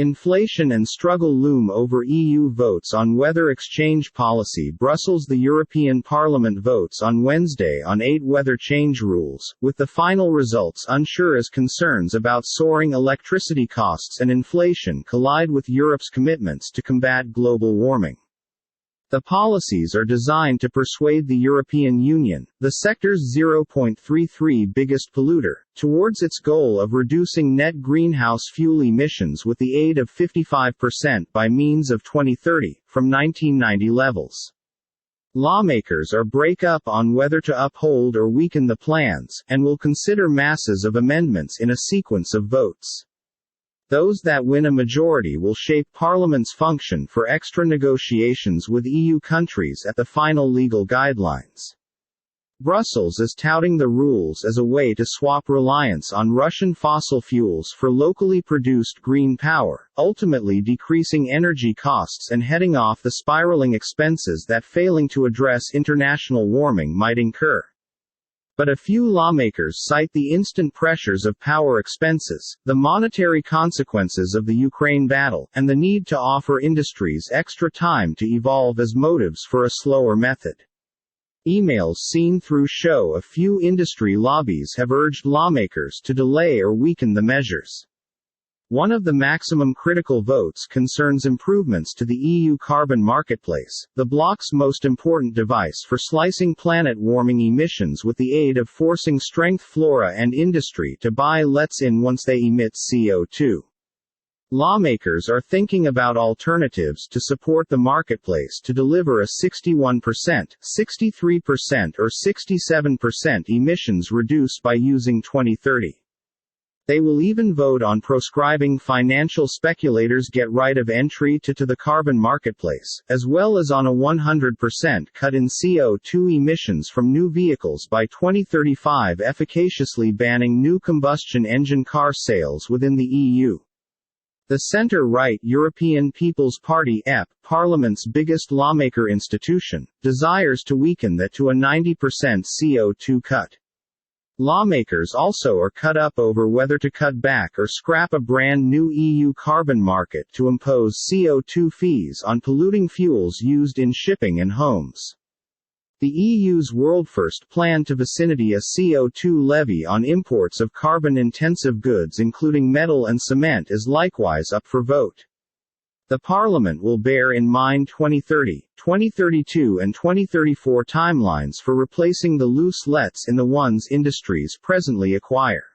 Inflation and struggle loom over EU votes on weather exchange policy. Brussels. The European Parliament votes on Wednesday on 8 weather change rules, with the final results unsure as concerns about soaring electricity costs and inflation collide with Europe's commitments to combat global warming. The policies are designed to persuade the European Union, the sector's 0.33 biggest polluter, towards its goal of reducing net greenhouse fuel emissions with the aid of 55% by means of 2030, from 1990 levels. Lawmakers are break up on whether to uphold or weaken the plans, and will consider masses of amendments in a sequence of votes. Those that win a majority will shape Parliament's function for extra negotiations with EU countries at the final legal guidelines. Brussels is touting the rules as a way to swap reliance on Russian fossil fuels for locally produced green power, ultimately decreasing energy costs and heading off the spiraling expenses that failing to address international warming might incur. But a few lawmakers cite the instant pressures of power expenses, the monetary consequences of the Ukraine battle, and the need to offer industries extra time to evolve as motives for a slower method. Emails seen through show a few industry lobbies have urged lawmakers to delay or weaken the measures. One of the maximum critical votes concerns improvements to the EU carbon marketplace, the bloc's most important device for slicing planet-warming emissions with the aid of forcing strength flora and industry to buy lets in once they emit CO2. Lawmakers are thinking about alternatives to support the marketplace to deliver a 61%, 63% or 67% emissions reduced by using 2030. They will even vote on proscribing financial speculators get right of entry to the carbon marketplace, as well as on a 100% cut in CO2 emissions from new vehicles by 2035, efficaciously banning new combustion engine car sales within the EU. The centre-right European People's Party (EP), Parliament's biggest lawmaker institution, desires to weaken that to a 90% CO2 cut. Lawmakers also are cut up over whether to cut back or scrap a brand new EU carbon market to impose CO2 fees on polluting fuels used in shipping and homes. The EU's world-first plan to vicinity a CO2 levy on imports of carbon-intensive goods including metal and cement is likewise up for vote. The Parliament will bear in mind 2030, 2032 and 2034 timelines for replacing the loose lets in the ones industries presently acquire.